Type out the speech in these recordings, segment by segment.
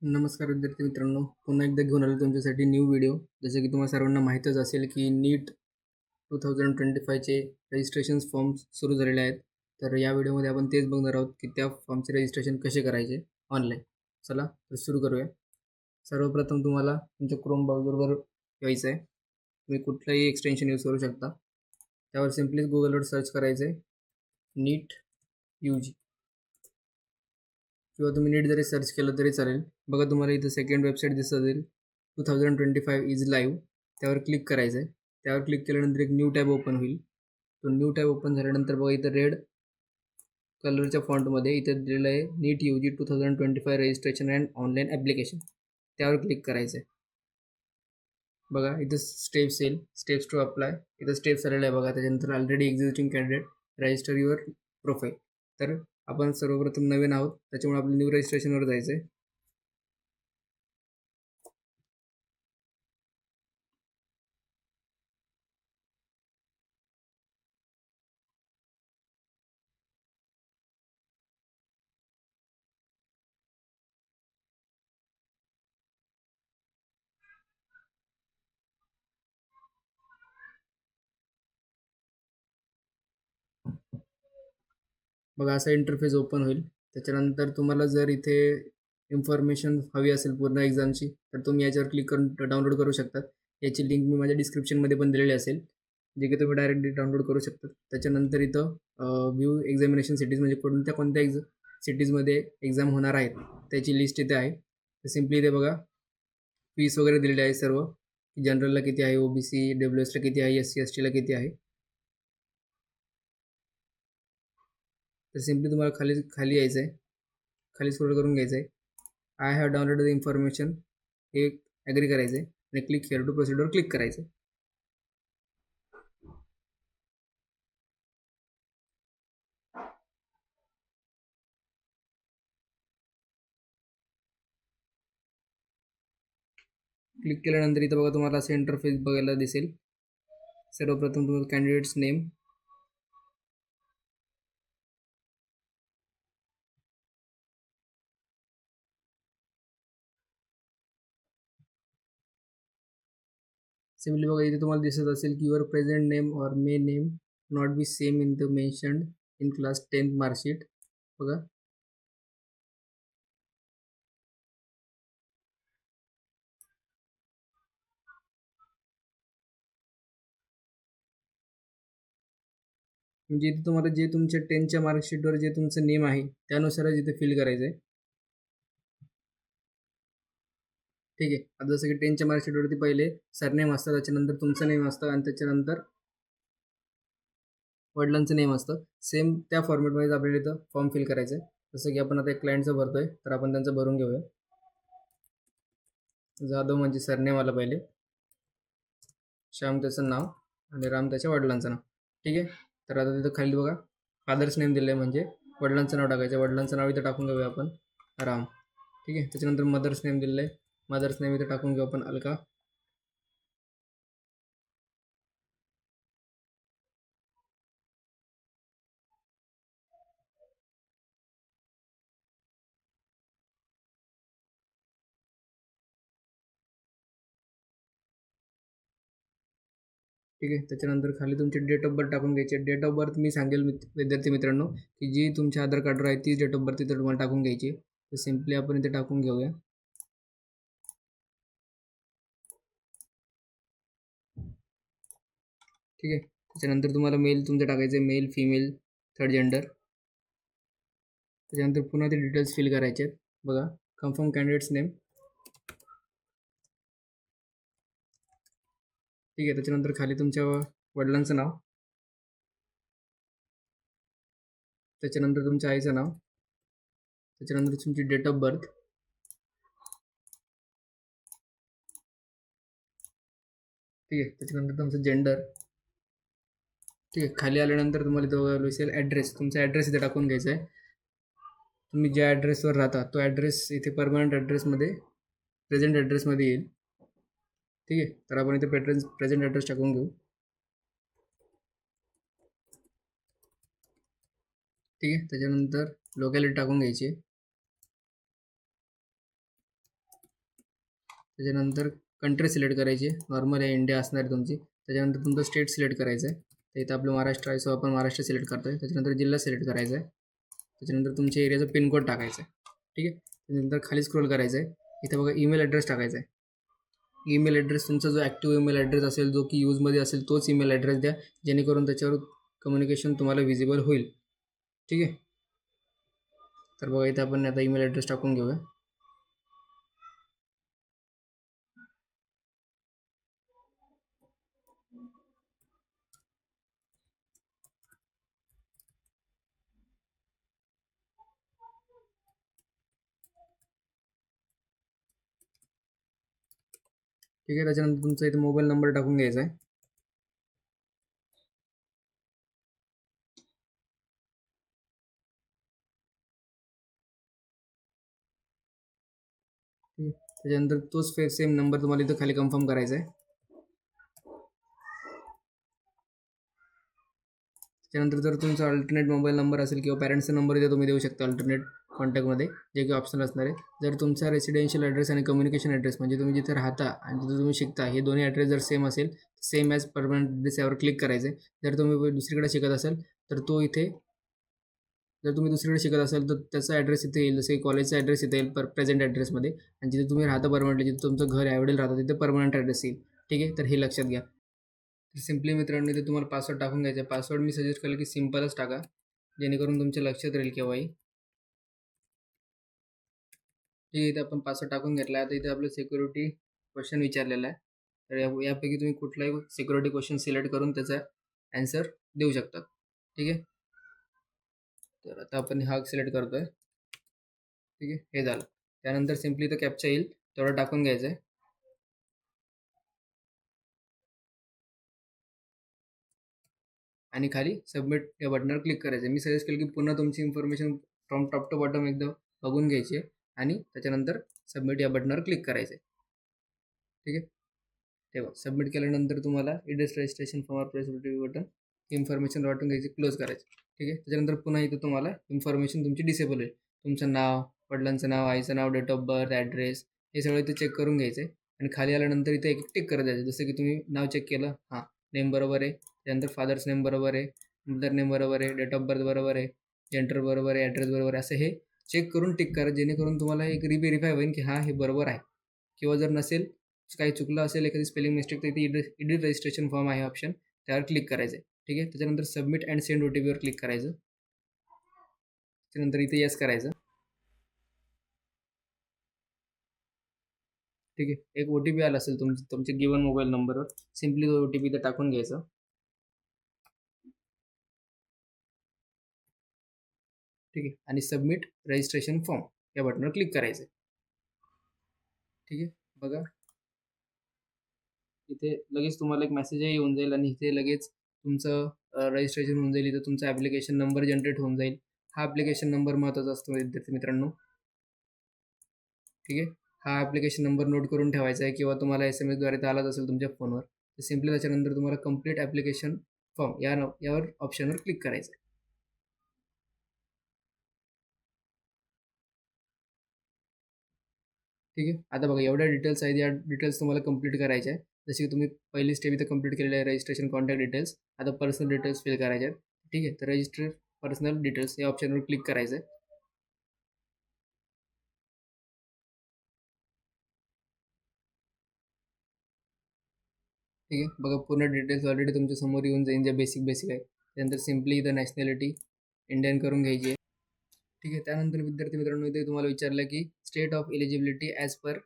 नमस्कार विद्यार्थी मित्रांनो, पुन्हा एकदा घेऊन आलो तुमच्यासाठी न्यू व्हिडिओ. जसं की तुम्हाला सर्वांना माहीतच असेल की नीट 2025चे रजिस्ट्रेशन फॉर्म्स सुरू झालेले आहेत. तर या व्हिडिओमध्ये आपण तेच बघणार आहोत की त्या फॉर्मचे रजिस्ट्रेशन कसे करायचे ऑनलाईन. चला तर सुरू करूया. सर्वप्रथम तुम्हाला तुमच्या क्रोम ब्राउझरवर यायचं आहे. तुम्ही कुठलंही एक्सटेन्शन यूज करू शकता. त्यावर सिम्पली गुगलवर सर्च करायचं आहे नीट UG, किंवा तुम्ही नीट जरी सर्च केलं तरी चालेल. बघा तुम्हाला इथं सेकंड वेबसाईट दिसत असेल 2025 इज लाईव्ह. त्यावर क्लिक करायचं आहे. त्यावर क्लिक केल्यानंतर एक न्यू टॅब ओपन होईल. तो न्यू टॅब ओपन झाल्यानंतर बघा इथं रेड कलरच्या फॉन्टमध्ये इथं दिलेलं आहे नीट UG 2025 registration and online application. त्यावर क्लिक करायचं आहे. बघा इथं स्टेप्स येईल, स्टेप्स टू अप्लाय. इथं स्टेप्स आलेलं आहे बघा. त्याच्यानंतर already existing candidate register your profile. तर आपण सर्वप्रथम नवीन आहोत, त्याच्यामुळे आपलं न्यू रजिस्ट्रेशनवर जायचं आहे. बघा असं इंटरफेस ओपन होईल. त्याच्यानंतर तुम्हाला जर इथे इन्फॉर्मेशन हवी असेल पूर्ण एक्झामची, तर तुम्ही याच्यावर क्लिक करून डाउनलोड करू शकतात. याची लिंक मी माझ्या डिस्क्रिप्शनमध्ये पण दिलेली असेल, जे की तुम्ही डायरेक्टली डाउनलोड करू शकता. त्याच्यानंतर इथं व्ह्यू एक्झामिनेशन सिटीज, म्हणजे कोणत्या कोणत्या सिटीजमध्ये एक्झाम होणार आहेत त्याची लिस्ट इथे आहे. तर सिम्पली इथे बघा फीस वगैरे दिलेली आहे सर्व. जनरलला किती आहे, OBC WSला किती आहे, SC STला किती आहे. तर सिम्पली तुम्हाला खाली खाली यायचं आहे, खाली स्क्रोल करून घ्यायचं आहे. I have downloaded the information हे ॲग्री करायचं आहे आणि क्लिक हिअर टू प्रोसीडवर क्लिक करायचं आहे. क्लिक केल्यानंतर इथं बघा तुम्हाला असं इंटरफेस बघायला दिसेल. सर्वप्रथम तुम्हाला कॅन्डिडेट्स नेम, सिम्पली बघा इथे तुम्हाला दिसत असेल की your present name or may name not be same in the mentioned in class 10th marksheet. बघा म्हणजे इथे तुम्हाला जे तुमच्या 10th मार्कशीटवर जे तुमचं नेम आहे त्यानुसारच इथे फिल करायचं आहे. ठीक आहे. आता जसं की 10th मार्कशीटवरती पहिले सरनेम असतं, त्याच्यानंतर तुमचं नेम असतं आणि त्याच्यानंतर वडिलांचं नेम असतं. सेम त्या फॉर्मॅटमध्ये आपल्याला इथं फॉर्म फिल करायचं आहे. जसं की आपण आता एक क्लायंटचं भरतोय, तर आपण त्यांचं भरून घेऊया. जाधव म्हणजे सरनेम आलं पहिले, श्याम त्याचं नाव आणि राम त्याच्या वडिलांचं नाव. ठीक आहे. तर आता तिथं खाली बघा फादर्स नेम दिलं आहे, म्हणजे वडिलांचं नाव टाकायचं. वडिलांचं नाव इथं टाकून घेऊया आपण राम. ठीक आहे. त्याच्यानंतर मदर्स नेम दिलं आहे, मदर्स नेम इथं टाकून घेऊ आपण अलका. ठीक आहे. त्याच्यानंतर खाली तुमची डेट ऑफ बर्थ टाकून घ्यायची. डेट ऑफ बर्थ मी सांगेल विद्यार्थी मित्रांनो की जी तुमच्या आधार कार्डवर आहे तीच डेट ऑफ बर्थ इथं तुम्हाला टाकून घ्यायची. तर सिम्पली आपण इथे टाकून घेऊया. ठीक आहे. त्याच्यानंतर तुम्हाला मेल तुमचं टाकायचं आहे, मेल फिमेल थर्ड जेंडर. त्याच्यानंतर पुन्हा ते डिटेल्स फिल करायचे आहेत. बघा कन्फर्म कॅन्डिडेट्स नेम. ठीक आहे. त्याच्यानंतर खाली तुमच्या वडिलांचं नाव, त्याच्यानंतर तुमच्या आईचं नाव, त्याच्यानंतर तुमची डेट ऑफ बर्थ. ठीक आहे. त्याच्यानंतर तुमचं जेंडर. ठीक आहे. खाली आल्यानंतर तुम्हाला इथं दिसेल ॲड्रेस. तुमचा ॲड्रेस इथे टाकून घ्यायचा आहे. तुम्ही ज्या ॲड्रेसवर राहता तो ॲड्रेस इथे परमनंट ॲड्रेसमध्ये, प्रेझेंट ॲड्रेसमध्ये येईल. ठीक आहे. तर आपण इथे प्रेझेंट ॲड्रेस टाकून घेऊ. ठीक आहे. त्याच्यानंतर लोकॅलिटी टाकून घ्यायची. त्याच्यानंतर कंट्री सिलेक्ट करायची, नॉर्मल आहे इंडिया असणार आहे तुमची. त्याच्यानंतर तुमचं स्टेट सिलेक्ट करायचं आहे. तर इथं आपलं महाराष्ट्र आहे, सो आपण महाराष्ट्र सिलेक्ट करतो आहे. त्याच्यानंतर जिल्हा सिलेक्ट करायचा आहे. त्याच्यानंतर तुमच्या एरियाचं पिनकोड टाकायचं आहे. ठीक आहे. त्यानंतर खाली स्क्रोल करायचं आहे. इथं बघा ईमेल ॲड्रेस टाकायचा आहे. ईमेल ॲड्रेस तुमचा जो ॲक्टिव्ह ईमेल ॲड्रेस असेल, जो की यूजमध्ये असेल, तोच ईमेल ॲड्रेस द्या, जेणेकरून त्याच्यावर कम्युनिकेशन तुम्हाला विजिबल होईल. ठीक आहे. तर बघा इथं आपण आता ईमेल ॲड्रेस टाकून घेऊया. ठीक आहे. त्याच्यानंतर तुमचा इथे मोबाईल नंबर टाकून घ्यायचा आहे. ठीक आहे. त्याच्यानंतर तोच सेम नंबर तुम्हाला इथं खाली कन्फर्म करायचा आहे. त्यानंतर जर तुमचा अल्टरनेट मोबाईल नंबर असेल किंवा पॅरेंट्सचा नंबर इथे तुम्ही देऊ शकता अल्टरनेट कॉन्टॅक्टमध्ये, जे की ऑप्शनल असणार आहे. जर तुमचा रेसिडेन्शियल ॲड्रेस आणि कम्युनिकेशन ॲड्रेस म्हणजे तुम्ही जिथे राहता आणि जिथे तुम्ही शिकता हे दोन्ही ॲड्रेस जर सेम असेल, सेम ॲज परमनंट ॲड्रेस यावर क्लिक करायचं आहे. जर तुम्ही दुसरीकडे शिकत असाल तर तो इथे, जर तुम्ही दुसरीकडे शिकत असाल तर त्याचा ॲड्रेस इथे येईल, जसे कॉलेजचा ॲड्रेस इथे येईल प्रेझेंट ॲड्रेसमध्ये, आणि जिथे तुम्ही राहता परमनंटली, जिथे तुमचं घर आवडेल राहतं तिथे परमनंट ॲड्रेस येईल. ठीक आहे. तर हे लक्षात घ्या. तर सिम्पली मित्रांनो इथे तुम्हाला पासवर्ड टाकून घ्यायचा आहे. पासवर्ड मी सजेस्ट केलं की सिम्पलच टाका, जेणेकरून तुमच्या लक्षात राहील केव्हाही. ठीक आहे. इथे आपण पासवर्ड टाकून घेतला आहे. आता इथे आपलं सिक्युरिटी क्वेश्चन विचारलेला आहे. तर यापैकी तुम्ही कुठलाही सिक्युरिटी क्वेश्चन सिलेक्ट करून त्याचा ॲन्सर देऊ शकता. ठीक आहे. तर आता आपण हा सिलेक्ट करतो आहे. ठीक आहे. हे झालं. त्यानंतर सिम्पली इथं कॅप्चा येईल तेवढं टाकून घ्यायचं आहे आणि खाली सबमिट या बटनवर क्लिक करायचं आहे. मी सजेस्ट केलं की पुन्हा तुमची information from top to bottom एकदा बघून घ्यायची आहे आणि त्याच्यानंतर सबमिट या बटनवर क्लिक करायचं आहे. ठीक आहे. तेव्हा सबमिट केल्यानंतर तुम्हाला इडेस registration form press button information वाटून घ्यायची, क्लोज करायची. ठीक आहे. त्याच्यानंतर पुन्हा इथं तुम्हाला इन्फॉर्मेशन तुमची डिसेबल होईल. तुमचं नाव, वडिलांचं नाव, आईचं नाव, डेट ऑफ बर्थ, ॲड्रेस, हे सगळं इथे चेक करून घ्यायचं आहे आणि खाली आल्यानंतर इथे एक टिक करत जायचं. जसं की तुम्ही नाव चेक केलं, हां नेम बरोबर आहे, त्यानंतर फादर्स नेम बरोबर आहे, मदर नेम बरोबर आहे, डेट ऑफ बर्थ बरोबर आहे, जेंडर बरोबर आहे, ॲड्रेस बरोबर आहे, असं हे चेक करून टिक करा, जेणेकरून तुम्हाला एक रिव्हेरीफाय होईल की हां हे बरोबर आहे. किंवा जर नसेल, काही चुकलं असेल, एखादी स्पेलिंग मिस्टेक, तर इथे एडिट रजिस्ट्रेशन फॉर्म आहे ऑप्शन, त्यावर क्लिक करायचं आहे. ठीक आहे. त्याच्यानंतर सबमिट अँड सेंड OTPवर क्लिक करायचं. त्यानंतर इथे येस करायचं. ठीक आहे. एक OTP आला असेल तुमच्या गिवन मोबाईल नंबरवर, सिम्पली तो OTP इथं टाकून घ्यायचा. ठीक आहे. आणि सबमिट रजिस्ट्रेशन फॉर्म या बटनवर क्लिक करायचं. ठीक आहे. बघा इथे लगेच तुम्हाला एक मेसेजही येऊन जाईल आणि इथे लगेच तुमचं रजिस्ट्रेशन होऊन जाईल. इथं तुमचा ॲप्लिकेशन नंबर जनरेट होऊन जाईल. हा ॲप्लिकेशन नंबर महत्त्वाचा असतो विद्यार्थी मित्रांनो. ठीक आहे. हा ॲप्लिकेशन नंबर नोट करून ठेवायचा आहे किंवा तुम्हाला SMS द्वारे ते आलाच असेल तुमच्या फोनवर, तर सिम्पली त्याच्यानंतर तुम्हाला कंप्लीट ॲप्लिकेशन फॉर्म यावर ऑप्शनवर क्लिक करायचं आहे. ठीक आहे. आता बघा एवढ्या डिटेल्स आहेत, या डिटेल्स तुम्हाला कंप्लीट करायच्या आहेत. जसे की तुम्ही पहिली स्टेप इथं कंप्लीट केलेली आहे, रजिस्ट्रेशन कॉन्टॅक्ट डिटेल्स. आता पर्सनल डिटेल्स फिल करायचे आहेत. ठीक आहे. तर रजिस्टर पर्सनल डिटेल्स या ऑप्शनवर क्लिक करायचं आहे. ठीक आहे. बघा पूर्ण डिटेल्स ऑलरेडी तुमच्या समोर येऊन जाईल, ज्या बेसिक आहे. त्यानंतर सिम्पली इथं नॅशनॅलिटी इंडियन करून घ्यायची आहे. ठीक आहे. त्यानंतर विद्यार्थी मित्रांनो इथे तुम्हाला विचारलं की state of eligibility as per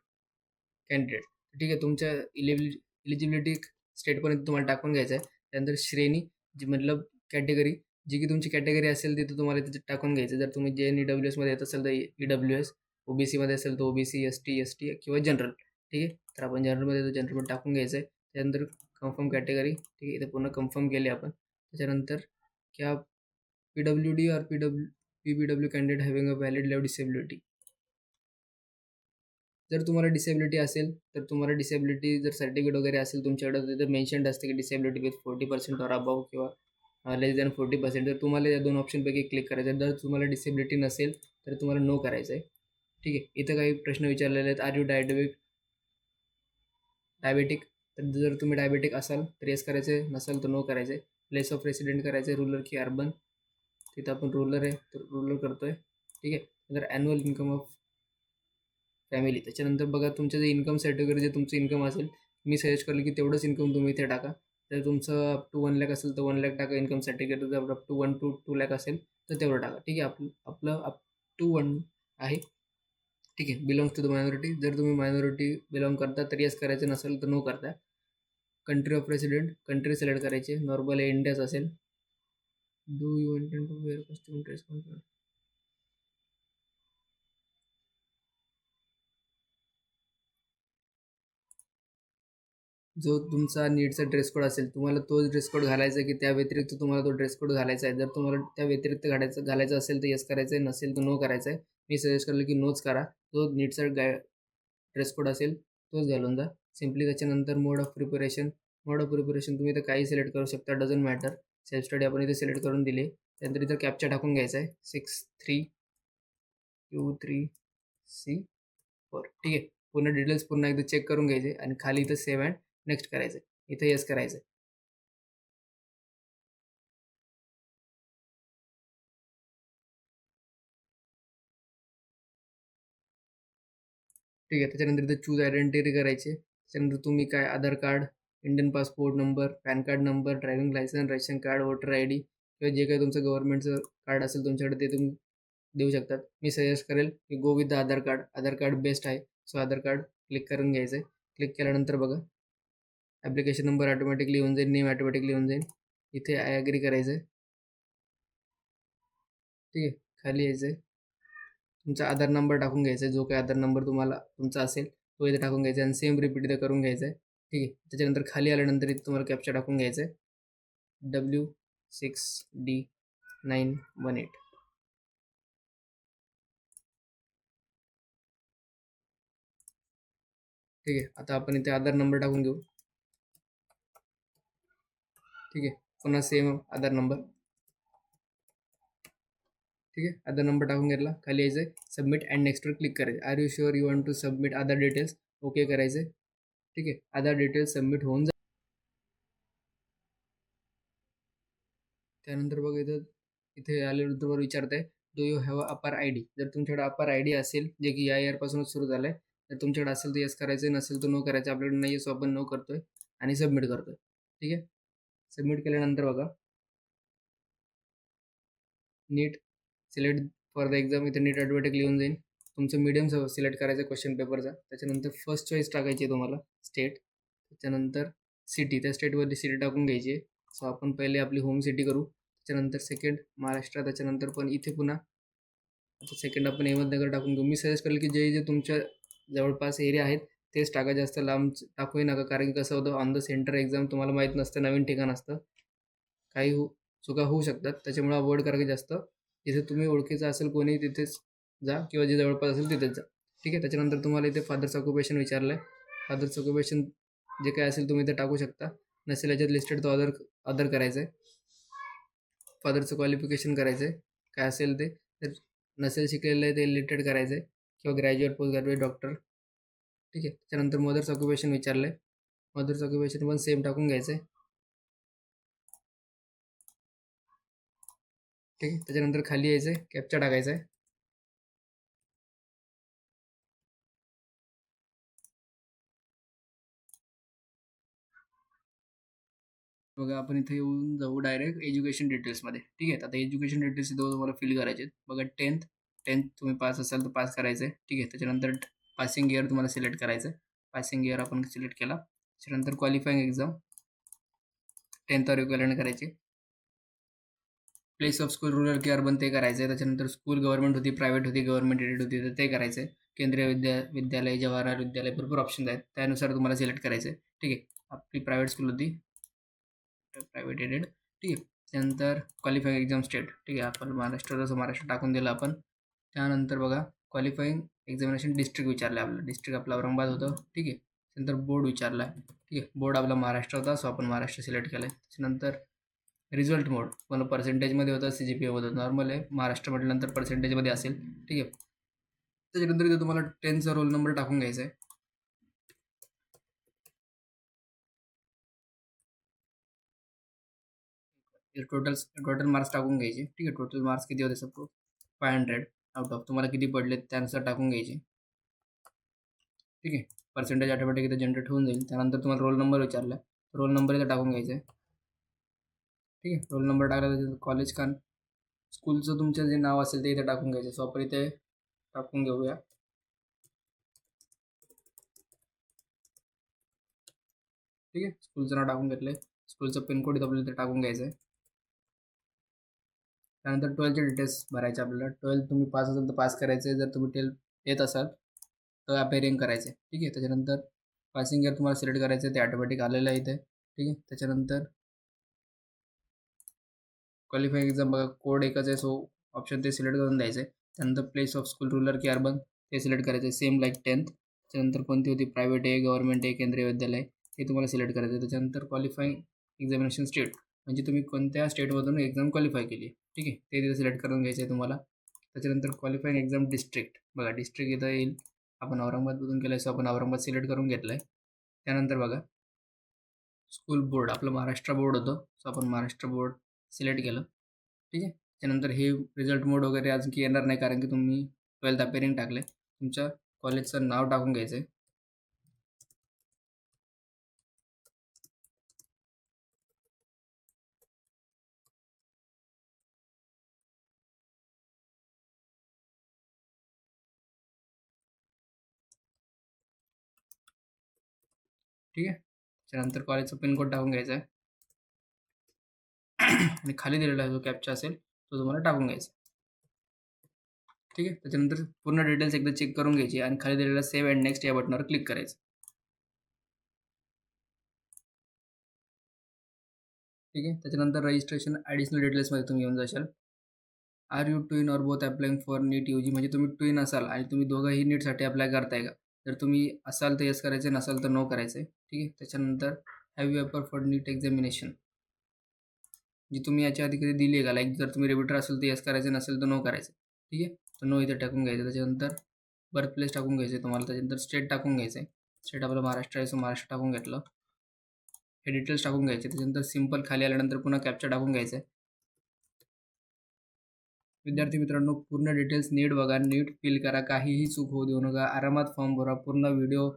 candidate. ठीक आहे. तुमच्या इलिजिबिलिटी स्टेटपर्यंत तुम्हाला टाकून घ्यायचं आहे. त्यानंतर श्रेणी, जी मतलब कॅटेगरी, जी की तुमची कॅटेगरी असेल तिथे तुम्हाला तिथे टाकून घ्यायचं. जर तुम्ही JNEWSमध्ये येत असेल तर EWS, OBCमध्ये असेल तर OBC, ST किंवा जनरल. ठीक आहे. तर आपण जनरलमध्ये तर जनरलमध्ये टाकून घ्यायचं आहे. त्यानंतर कन्फर्म कॅटेगरी. ठीक आहे. इथे पूर्ण कन्फर्म केले आपण. त्याच्यानंतर क्या PWD और PBW candidate having a valid life disability. जर तुम्हाला डिसेबिलिटी असेल तर तुम्हाला डिसेबिलिटी जर सर्टिफिकेट वगैरे असेल तुमच्याकडे, तर तिथे मेन्शन्ड असते की डिसेबिलिटी विथ 40% ऑर अबाव किंवा लेस दॅन 40%. तर तुम्हाला या दोन ऑप्शनपैकी क्लिक करायचं आहे. जर तुम्हाला डिसेबिलिटी नसेल तर तुम्हाला नो करायचं आहे. ठीक आहे. इथं काही प्रश्न विचारलेले आहेत. आर यू डायबेटिक, डायबेटिक, तर जर तुम्ही डायबेटिक असाल तर येस करायचे, नसाल तर नो करायचे. प्लेस ऑफ रेसिडेंट करायचे रुरल की अर्बन, तिथं आपण रुरल आहे तर रुरल करतोय. ठीक आहे. नंतर ॲन्युअल इन्कम ऑफ फॅमिली, त्याच्यानंतर बघा तुमचं जे इन्कम सर्टिफिकेट जे तुमचं इन्कम असेल, मी सजेस्ट करेल की तेवढंच इन्कम तुम्ही इथे टाका. जर तुमचं अप टू 1 लाख असेल तर 1 लाख टाका इन्कम सर्टिफिकेट, जर अप टू 1 to 2 लाख असेल तर तेवढं टाका. ठीक आहे. आपलं अप टू 1 आहे. ठीक आहे. बिलॉंग्स टू द मायनॉरिटी, जर तुम्ही मायनॉरिटी बिलॉंग करता तर येस करायचं, नसेल तर नो करता. Country of resident, country select करायची, नॉर्मल इंडियाच असेल. Do you intend to wear costume dress, जो तुमचा नीडचा ड्रेस कोड असेल तुम्हाला तोच ड्रेस कोड घालायचा आहे की त्या व्यतिरिक्त तुम्हाला तो ड्रेस कोड घालायचा आहे. जर तुम्हाला त्या व्यतिरिक्त घालायचं असेल तर येस करायचं आहे, नसेल तर नो करायचं आहे. मी सजेस्ट करेल की नोच करा. जो नीडचा ड्रेस कोड असेल तोच घालून जा सिम्पली. त्याच्यानंतर मोड ऑफ प्रिपरेशन तुम्ही इथं काही सिलेक्ट करू शकता, डझंट मॅटर. सेल्फ स्टडी आपण इथे सिलेक्ट करून दिले. त्यानंतर इथं कॅप्चा टाकून घ्यायचा आहे 6323C4. ठीक आहे. पूर्ण डिटेल्स पूर्ण एकदा चेक करून घ्यायचे आणि खाली इथं सेव्ह अँड नेक्स्ट करायचं, इथं येस करायचं. ठीक आहे. त्याच्यानंतर इथं चूज आयडेंटिटी करायची. त्याच्यानंतर तुम्ही काय Aadhaar card, Indian passport number, PAN card number, driving licence, ration card, voter I D किंवा जे काही तुमचं गव्हर्नमेंटचं कार्ड असेल तुमच्याकडे ते तुम्ही देऊ शकतात. मी सजेस्ट करेल की go with the Aadhaar card. Aadhaar card best आहे. सो आधार कार्ड क्लिक करून घ्यायचं आहे. क्लिक केल्यानंतर बघा ॲप्लिकेशन नंबर ऑटोमॅटिकली येऊन जाईल, नेम ऑटोमॅटिकली येऊन जाईल. इथे आय ॲग्री करायचं आहे. ठीक आहे. खाली यायचं आहे. तुमचा आधार नंबर टाकून घ्यायचा आहे, जो काही आधार नंबर तुम्हाला तुमचा असेल तो इथे टाकून घ्यायचा आहे आणि सेम रिपीट इथे करून घ्यायचं आहे. ठीक आहे. त्याच्यानंतर खाली आल्यानंतर इथे तुम्हाला कॅप्चा टाकून घ्यायचं आहे W6D918. ठीक आहे. आता आपण इथे आधार नंबर टाकून घेऊ. ठीक आहे. पुन्हा सेम आधार नंबर. ठीक आहे. आधार नंबर टाकून घेतला, खाली यायचं आहे, सबमिट अँड नेक्स्टवर क्लिक करायचं. Are you sure you want to submit Aadhaar details, okay करायचं आहे. ठीक आहे. आधार डिटेल्स सबमिट होऊन जा. त्यानंतर बघा इथं इथे आल्यानंतर विचारत आहे डू यू हॅव अ अपार आय डी. जर तुमच्याकडे अपार आय डी असेल जे की या इयरपासूनच सुरू झालं आहे, तर तुमच्याकडे असेल तर येस करायचं, नसेल तर नो करायचं. आपल्याकडे नाही आहे सो आपण नो करतोय आणि सबमिट करतोय. ठीक आहे. सबमिट केल्यानंतर बघा नीट सिलेक्ट फॉर द एक्झाम, इथे नीट ऑटोमॅटिक लिहून जाईल. तुमचं मीडियम सिलेक्ट करायचं क्वेश्चन पेपरचा. त्याच्यानंतर फर्स्ट चॉईस टाकायची आहे तुम्हाला स्टेट, त्याच्यानंतर सिटी, त्या स्टेटवरती सिटी टाकून घ्यायची आहे. सो आपण पहिले आपली होम सिटी करू, त्याच्यानंतर सेकंड महाराष्ट्र, त्याच्यानंतर पण इथे पुन्हा आता सेकंड आपण अहमदनगर टाकून घेऊ. मी सजेस्ट करेल की जे जे तुमच्या जवळपास एरिया आहेत तेच टाका, जास्त लांब टाकूही नका. कारण की कसं होतं ऑन द सेंटर एक्झाम तुम्हाला माहीत नसतं, नवीन ठिकाण असतं, काही चुका होऊ शकतात. त्याच्यामुळे अवॉइड करा की जास्त जिथे तुम्ही ओळखीचं असेल कोणी तिथेच जा किंवा जे जवळपास असेल तिथेच जा. ठीक आहे. त्याच्यानंतर तुम्हाला इथे फादर्स ऑक्युपेशन विचारलं आहे. फादर्स ऑक्युपेशन जे काही असेल तुम्ही इथे टाकू शकता. नसेल याच्यात लिस्टेड तो अदर करायचं आहे. फादरचं क्वालिफिकेशन करायचं आहे काय असेल ते, तर नसेल शिकलेलं आहे ते रिलेटेड करायचं आहे किंवा ग्रॅज्युएट, पोस्ट ग्रॅज्युएट, डॉक्टर. ठीक आहे. त्याच्यानंतर मदर्स ऑक्युपेशन विचारलं आहे. मदर्स ऑक्युपेशन पण सेम टाकून घ्यायचं आहे. ठीक आहे. त्याच्यानंतर खाली यायचं आहे, कॅप्चा टाकायचा आहे. बघा आपण इथे येऊन जाऊ डायरेक्ट एज्युकेशन डिटेल्समध्ये. ठीक आहे. आता एज्युकेशन डिटेल्स इथं तुम्हाला फिल करायचे आहेत. बघा टेन्थ तुम्ही पास असाल तर पास करायचं आहे. ठीक आहे. त्याच्यानंतर पासिंग इयर तुम्हाला सिलेक्ट करायचं आहे. पासिंग इयर आपण सिलेक्ट केला. त्याच्यानंतर क्वालिफाईंग एक्झाम 10th इक्वॅलंट करायची. प्लेस ऑफ स्कूल रुरल की अर्बन ते करायचं आहे. त्याच्यानंतर स्कूल गव्हर्नमेंट होती, प्रायव्हेट होती, गव्हर्नमेंट एडेड होती तर ते करायचं आहे. केंद्रीय विद्यालय, जवाहरलाल विद्यालय, भरपूर ऑप्शन आहेत, त्यानुसार तुम्हाला सिलेक्ट करायचं आहे. ठीक आहे. आपली प्रायव्हेट स्कूल होती, प्रायव्हेट एडेड. ठीक आहे. त्यानंतर क्वालिफाईंग एक्झाम स्टेट. ठीक आहे. आपण महाराष्ट्राचं महाराष्ट्र टाकून दिलं आपण. त्यानंतर बघा क्वालिफाईंग एक्झामिनेशन डिस्ट्रिक्ट विचारलं आहे. आपलं डिस्ट्रिक्ट आपलं औरंगाबाद होतं. ठीक आहे. त्यानंतर बोर्ड विचारला आहे. ठीक आहे. बोर्ड आपला महाराष्ट्र होता सो आपण महाराष्ट्र सिलेक्ट केलं आहे. त्याच्यानंतर रिझल्ट मोड मला पर्सेंटेजमध्ये होतं, CGPA होतं, नॉर्मल आहे. महाराष्ट्र म्हटल्यानंतर पर्सेंटेजमध्ये असेल. ठीक आहे. त्याच्यानंतर इथे तुम्हाला 10th रोल नंबर टाकून घ्यायचा आहे. टोटल टोटल मार्क्स टाकून घ्यायचे. ठीक आहे. टोटल मार्क्स किती होते सपोज 500 आउट ऑफ तुम्हाला किती पडले त्यानुसार टाकून घ्यायचे. ठीक आहे. पर्सेंटेज ऑटोमॅटिक इथे जनरेट होऊन जाईल. त्यानंतर तुम्हाला रोल नंबर विचारला, रोल नंबर इथे टाकून घ्यायचा आहे. ठीक आहे. रोल नंबर टाकला तर कॉलेज का स्कूलचं तुमचं जे नाव असेल ते इथे टाकून घ्यायचं. सो आपण इथे टाकून घेऊया. ठीक आहे. स्कूलचं नाव टाकून घेतलं आहे. स्कूलचं पिनकोड इथं आपल्याला इथे टाकून घ्यायचं आहे. त्यानंतर 12चे डिटेल्स भरायचे आपल्याला. 12 तुम्ही पास असाल तर पास करायचं आहे. जर तुम्ही 12 येत असाल तर अपेरिंग करायचं आहे. ठीक आहे. त्याच्यानंतर पासिंग इयर तुम्हाला सिलेक्ट करायचं आहे. ते ऑटोमॅटिक आलेलं आहे इथे. ठीक आहे. त्याच्यानंतर क्वालिफाईंग एक्झाम बघा कोड एकच आहे. सो ऑप्शन ते सिलेक्ट करून द्यायचं आहे. त्यानंतर प्लेस ऑफ स्कूल रुरल की अर्बन ते सिलेक्ट करायचं आहे. Same like 10th. त्याच्यानंतर कोणती होती प्रायव्हेट आहे, गव्हर्नमेंट आहे, केंद्रीय विद्यालय हे तुम्हाला सिलेक्ट करायचं आहे. त्याच्यानंतर क्वालिफाईंग एक्झामिनेशन स्टेट म्हणजे तुम्ही कोणत्या स्टेटमधून एक्झाम क्वालिफाय केली. ठीक आहे. ते तिथे सिलेक्ट करून घ्यायचं आहे तुम्हाला. त्याच्यानंतर क्वालिफाईंग एक्झाम डिस्ट्रिक्ट बघा डिस्ट्रिक्ट इथं येईल. आपण औरंगाबादमधून केलं आहे सो आपण औरंगाबाद सिलेक्ट करून घेतलं आहे. त्यानंतर बघा स्कूल बोर्ड आपलं महाराष्ट्र बोर्ड होतं. सो आपण महाराष्ट्र बोर्ड सिलेक्ट केलं. ठीक आहे. त्यानंतर हे रिझल्ट मोड वगैरे अजून की येणार नाही कारण की तुम्ही 12th अपेरिंग टाकले. तुमच्या कॉलेजचं नाव टाकून घ्यायचं आहे. ठीक आहे. त्यानंतर कॉलेजचा पिनकोड टाकून घ्यायचा आहे. आणि खाली दिलेला जो कॅप्चा असेल तो तुम्हाला टाकून घ्यायचा. ठीक आहे. त्याच्यानंतर पूर्ण डिटेल्स एकदा चेक करून घ्यायची आणि खाली दिलेला सेव्ह अँड नेक्स्ट या बटनावर क्लिक करायचं. ठीक आहे. त्याच्यानंतर रजिस्ट्रेशन ॲडिशनल डिटेल्समध्ये तुम्ही येऊन जाशाल. Are you twin or both applying for NEET UG म्हणजे तुम्ही ट्विन असाल आणि तुम्ही दोघंही नीटसाठी अप्लाय करताय का. जर तुम्ही असाल तर येस करायचं, नसाल तर नो करायचं आहे. ठीक आहे. त्याच्यानंतर have you appeared for NEET examination जी तुम्ही याच्या आधी कधी दिली आहे का. लाईक जर तुम्ही रेबिटर असेल तर येस करायचं, नसेल तर नो करायचं. ठीक आहे. तर नो इथे टाकून घ्यायचं. त्याच्यानंतर बर्थ प्लेस टाकून घ्यायचं आहे तुम्हाला. त्याच्यानंतर स्टेट टाकून घ्यायचं आहे. स्टेट आपलं महाराष्ट्र आहे सो महाराष्ट्र टाकून घेतलं. हे डिटेल्स टाकून घ्यायचे. त्याच्यानंतर सिंपल खाली आल्यानंतर पुन्हा कॅप्चा टाकून घ्यायचं आहे. विद्यार्थी मित्रांनो पूर्ण डिटेल्स नीट बघा, नीट फिल करा, काहीही चूक होऊ देऊ नका. आरामात फॉर्म भरा. पूर्ण व्हिडिओ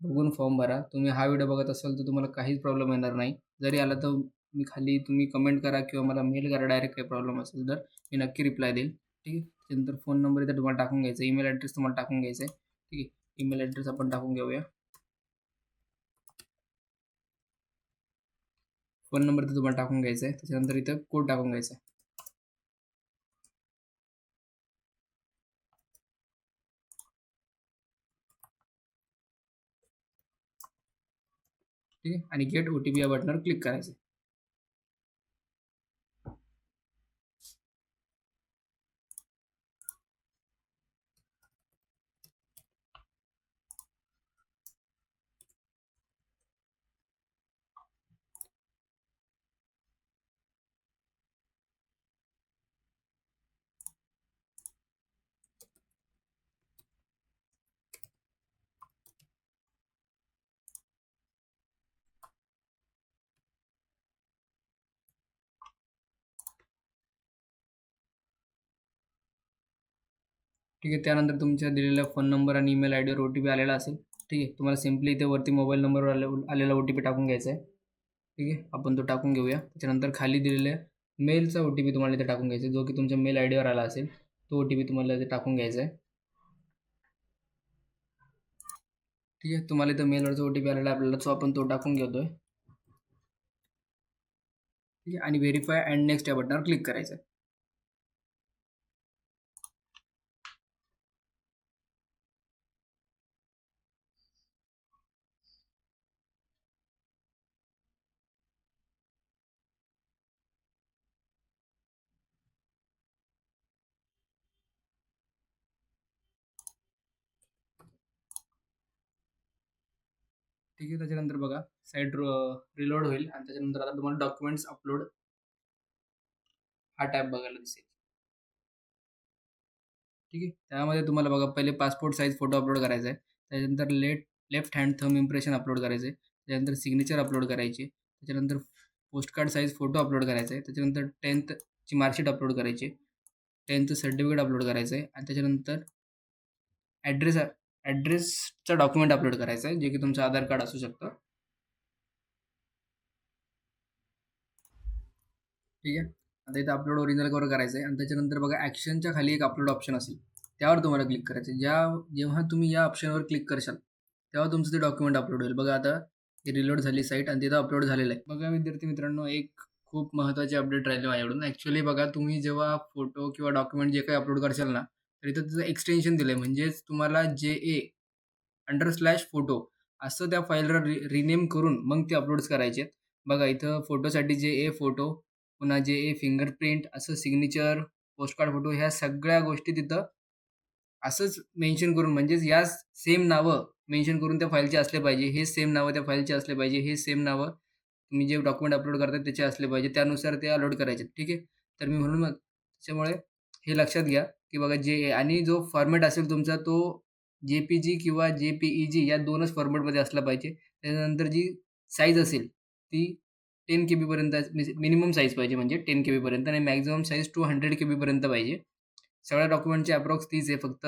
बघून फॉर्म भरा. तुम्ही हा व्हिडिओ बघत असाल तर तुम्हाला काहीच प्रॉब्लेम येणार नाही. जरी आला तर मी खाली तुम्ही कमेंट करा किंवा मला मेल करा डायरेक्ट काही प्रॉब्लेम असेल तर मी नक्की रिप्लाय देईल. ठीक आहे. त्याच्यानंतर फोन नंबर इथे तुम्हाला टाकून घ्यायचा आहे. ईमेल ॲड्रेस तुम्हाला टाकून घ्यायचा आहे. ठीक आहे. ईमेल ॲड्रेस आपण टाकून घेऊया. फोन नंबर इथे तुम्हाला टाकून घ्यायचा आहे. त्याच्यानंतर इथं कोड टाकून घ्यायचा आहे. ठीक आहे. आणि गेट OTP या बटनावर क्लिक करायचं. ठीक आहे. त्यानंतर तुमच्या दिलेल्या फोन नंबर आणि ईमेल आयडीवर OTP आलेला असेल. ठीक आहे. तुम्हाला सिम्पली इथे वरती मोबाईल नंबरवर आलेला OTP टाकून घ्यायचा आहे. ठीक आहे. आपण तो टाकून घेऊया. त्याच्यानंतर खाली दिलेल्या मेलचा OTP तुम्हाला इथे टाकून घ्यायचा आहे. जो की तुमच्या मेल आयडीवर आला असेल तो OTP तुम्हाला इथे टाकून घ्यायचा आहे. ठीक आहे. तुम्हाला इथं मेलवरचा OTP आलेला आपल्याला सो आपण तो टाकून घेतोय. ठीक आहे. आणि व्हेरीफाय अँड नेक्स्ट या बटनावर क्लिक करायचं आहे. ठीक आहे. त्याच्यानंतर बघा साईट रिलोड होईल आणि त्याच्यानंतर आता तुम्हाला डॉक्युमेंट्स अपलोड हा टॅब बघायला दिसेल. ठीक आहे. त्यामध्ये तुम्हाला बघा पहिले पासपोर्ट साईज फोटो अपलोड करायचा आहे. त्याच्यानंतर left hand thumb impression upload करायचं आहे. त्याच्यानंतर सिग्नेचर अपलोड करायची. त्याच्यानंतर पोस्टकार्ड साईज फोटो अपलोड करायचा आहे, त्याच्यानंतर 10th मार्कशीट अपलोड करायची आहे, 10th सर्टिफिकेट अपलोड करायचं आहे आणि त्याच्यानंतर ॲड्रेसचा डॉक्युमेंट अपलोड करायचा आहे, जे की तुमचं आधार कार्ड असू शकतं. ठीक आहे. आता इथं अपलोड ओरिजिनल कवर करायचं आहे आणि त्याच्यानंतर बघा ॲक्शनच्या खाली एक अपलोड ऑप्शन असेल, त्यावर तुम्हाला क्लिक करायचं आहे. जेव्हा तुम्ही या ऑप्शनवर क्लिक करशाल तेव्हा तुमचं ते डॉक्युमेंट अपलोड होईल. बघा आता ते रिलोड झाली साईट आणि तिथं अपलोड झालेलं आहे. बघा विद्यार्थी मित्रांनो, एक खूप महत्त्वाची अपडेट राहिली माझ्याकडून. ॲक्च्युअली बघा, तुम्ही जेव्हा फोटो किंवा डॉक्युमेंट जे काही अपलोड करशाल ना, तर इथं त्याचं एक्सटेन्शन दिलं आहे. म्हणजेच तुम्हाला JA_फोटो असं त्या फाईलला रिनेम करून मग ते अपलोड्स करायचे आहेत. बघा इथं फोटोसाठी JA फोटो, पुन्हा JA फिंगरप्रिंट, असं सिग्नेचर, पोस्टकार्ड फोटो, ह्या सगळ्या गोष्टी तिथं असंच मेन्शन करून, म्हणजेच या सेम नावं मेन्शन करून त्या फाईलचे असले पाहिजे. हे सेम नावं त्या फाईलचे असले पाहिजे. हे सेम नावं तुम्ही जे डॉक्युमेंट अपलोड करताय त्याचे असले पाहिजे. त्यानुसार ते अपलोड करायचे. ठीक आहे. तर मी म्हणून मग त्याच्यामुळे हे लक्षात घ्या, की बघा जे आणि जो फॉर्मॅट असेल तुमचा तो JPG किंवा JPEG या 2च फॉर्मॅटमध्ये असला पाहिजे. त्याच्यानंतर जी साईज असेल ती 10 KB पर्यंत मिनिमम साईज पाहिजे, म्हणजे 10 KB पर्यंत आणि मॅक्सिमम साईज 200 KB पर्यंत पाहिजे. सगळ्या डॉक्युमेंटची अप्रॉक्स तीच आहे. फक्त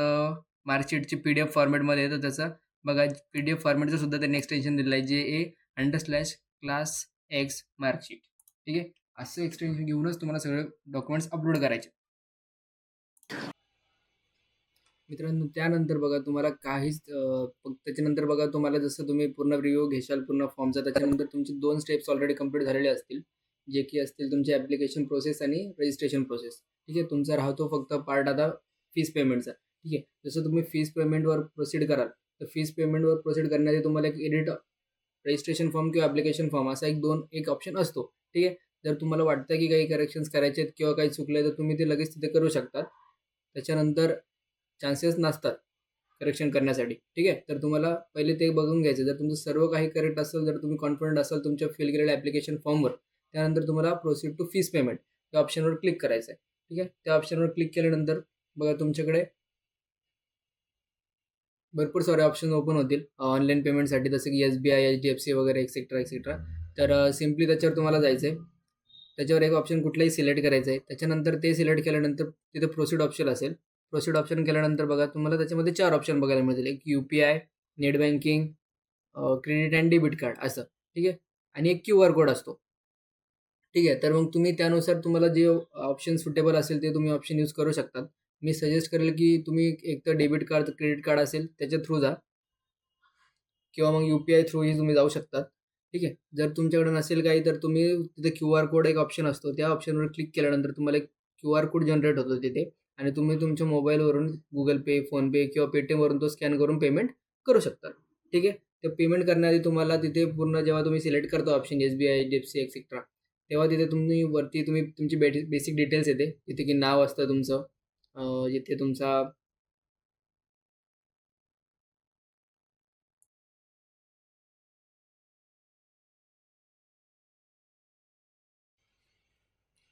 मार्कशीटची PDF फॉर्मॅटमध्ये आहे, तर त्याचं बघा PDF फॉर्मॅटचं सुद्धा त्यांनी एक्सटेन्शन दिलेलं आहे, JA_क्लास X मार्कशीट. ठीक आहे. असं एक्सटेन्शन घेऊनच तुम्हाला सगळे डॉक्युमेंट्स अपलोड करायचे. मित्रांनो, त्यानंतर बघा तुम्हाला काहीच त्याच्यानंतर बघा तुम्हाला जसं तुम्ही पूर्ण रिव्ह्यू घेशाल पूर्ण फॉर्मचा, त्याच्यानंतर तुमची 2 स्टेप्स ऑलरेडी कंप्लीट झालेले असतील, जे की असतील तुमची ॲप्लिकेशन प्रोसेस आणि रजिस्ट्रेशन प्रोसेस. ठीक आहे. तुमचा राहतो फक्त पार्ट आता फीस पेमेंटचा. ठीक आहे. जसं तुम्ही फीस पेमेंटवर प्रोसीड कराल, तर फीस पेमेंटवर प्रोसीड करण्यासाठी तुम्हाला एक एडिट रजिस्ट्रेशन फॉर्म किंवा ॲप्लिकेशन फॉर्म असा एक ऑप्शन असतो. ठीक आहे. जर तुम्हाला वाटतं की काही करेक्शन्स करायचे आहेत किंवा काही चुकलं तर तुम्ही ते लगेच तिथे करू शकता. त्याच्यानंतर चान्सेस नसतात करेक्शन करण्यासाठी. ठीक आहे. तर तुम्हाला पहिले ते बघून घ्यायचं. जर तुमचं सर्व काही करेक्ट असेल, जर तुम्ही कॉन्फिडंट असाल तुमच्या फिल केलेल्या ॲप्लिकेशन फॉर्मवर, त्यानंतर तुम्हाला प्रोसीड टू फीस पेमेंट या ऑप्शनवर क्लिक करायचं आहे. ठीक आहे. त्या ऑप्शनवर क्लिक केल्यानंतर बघा तुमच्याकडे भरपूर सारे ऑप्शन ओपन होतील ऑनलाईन पेमेंटसाठी, जसं की SBI, HDFC वगैरे एक्सेट्रा एक्सेट्रा. तर सिम्पली त्याच्यावर तुम्हाला जायचं आहे. त्याच्यावर एक ऑप्शन कुठलाही सिलेक्ट करायचं आहे. त्याच्यानंतर ते सिलेक्ट केल्यानंतर तिथे प्रोसीड ऑप्शन असेल. प्रोसीड ऑप्शन केल्यानंतर बघा तुम्हाला त्याच्यामध्ये 4 ऑप्शन बघायला मिळतील. एक UPI, net banking, credit and debit card असं. ठीक आहे. आणि एक QR कोड असतो. ठीक आहे. तर मग तुम्ही त्यानुसार तुम्हाला जे ऑप्शन सुटेबल असेल ते तुम्ही ऑप्शन यूज करू शकतात. मी सजेस्ट करेल की तुम्ही एक तर डेबिट कार्ड, क्रेडिट कार्ड असेल त्याच्या थ्रू जा किंवा मग UPI थ्रूही तुम्ही जाऊ शकतात. ठीक आहे. जर तुमच्याकडे नसेल काही तर तुम्ही तिथे QR कोड एक ऑप्शन असतो. त्या ऑप्शनवर क्लिक केल्यानंतर तुम्हाला एक QR कोड जनरेट होतो तिथे आणि तुम्ही तुमच्या मोबाईलवरून Google Pay, PhonePe किंवा Paytmवरून तो स्कॅन करून पेमेंट करू शकता. ठीक आहे. ते पेमेंट करण्याआधी तुम्हाला तिथे पूर्ण जेव्हा तुम्ही सिलेक्ट करता ऑप्शन SBI, HDFC एक्सेट्रा, तेव्हा तिथे तुम्ही तुमची बेसिक डिटेल्स येते. तिथे की नाव असतं तुमचं, जिथे तुमचा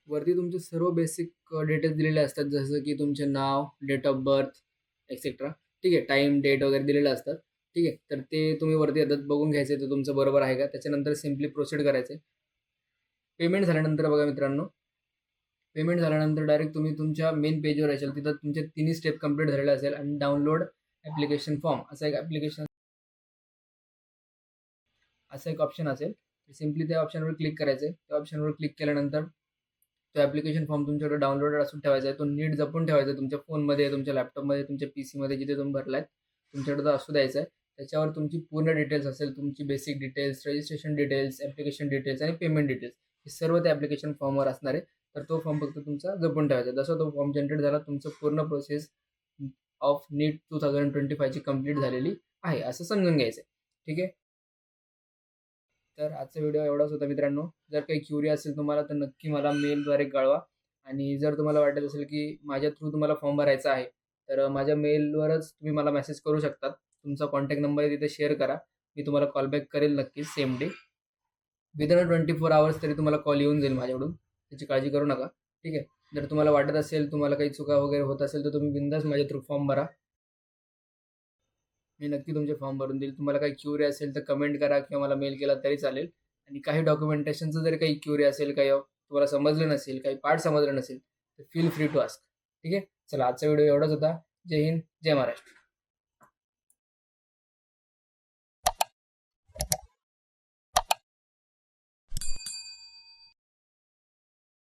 वरती तुमचे सर्व बेसिक डिटेल्स दिलेले असतात, जसं की तुमचे नाव, डेट ऑफ बर्थ एक्सेट्रा. ठीक आहे. टाईम, डेट वगैरे दिलेले असतात. ठीक आहे. तर ते तुम्ही वरती येतात बघून घ्यायचं तर तुमचं बरोबर आहे का. त्याच्यानंतर सिम्पली प्रोसीड करायचं आहे. पेमेंट झाल्यानंतर बघा मित्रांनो, पेमेंट झाल्यानंतर डायरेक्ट तुम्ही तुमच्या मेन पेजवर असाल. तिथं तुमचे तिन्ही स्टेप कंप्लीट झालेले असेल आणि डाउनलोड ॲप्लिकेशन फॉर्म असं एक ऑप्शन असेल. सिम्पली त्या ऑप्शनवर क्लिक करायचं आहे. त्या ऑप्शनवर क्लिक केल्यानंतर तो ॲप्लिकेशन फॉर्म तुमच्याकडे डाउनलोडेड असून ठेवायचा आहे. तो नीट जपून ठेवायचा आहे. तुमच्या फोनमध्ये, तुमच्या लॅपटॉपमध्ये, तुमच्या PCमध्ये जिथे तुम्ही भरला आहे तुमच्याकडे तो असू द्यायचा आहे. त्याच्यावर तुमची पूर्ण डिटेल्स असेल, तुमची basic details, registration details, application details आणि पेमेंट डिटेल्स हे सर्व त्या ॲप्लिकेशन फॉर्मवर असणार आहे. तर तो फॉर्म फक्त तुमचा जपून ठेवायचा. जसा तो फॉर्म जनरेट झाला तुमचं पूर्ण प्रोसेस ऑफ नीट 2025ची कंप्लीट झालेली आहे असं समजून घ्यायचं आहे. ठीक आहे. तर आजचा व्हिडिओ एवढाच होता मित्रांनो. जर काही क्युरी असेल तुम्हाला तर नक्की मला मेलद्वारे कळवा आणि जर तुम्हाला वाटत असेल की माझ्या थ्रू तुम्हाला फॉर्म भरायचा आहे, तर माझ्या मेलवरच तुम्ही मला मेसेज करू शकतात. तुमचा कॉन्टॅक्ट नंबर तिथे शेअर करा. मी तुम्हाला कॉल बॅक करेल नक्कीच सेम डे. विदिन 24 आवर्स तरी तुम्हाला कॉल येऊन जाईल माझ्याकडून. त्याची काळजी करू नका. ठीक आहे. जर तुम्हाला वाटत असेल, तुम्हाला काही चुका वगैरे होत असेल, तर तुम्ही बिनधास्त माझ्या थ्रू फॉर्म भरा. मी नक्की तुमचे फॉर्म भरून देईल. तुम्हाला काही क्युरी असेल तर कमेंट करा किंवा मला मेल केला तरी चालेल. आणि काही डॉक्युमेंटेशनचं जर काही क्युरी असेल, काही तुम्हाला समजलं नसेल, काही पार्ट समजलं नसेल, तर फील फ्री टू आस्क. ठीक आहे. चला आजचा व्हिडिओ एवढाच होता. जय हिंद, जय महाराष्ट्र.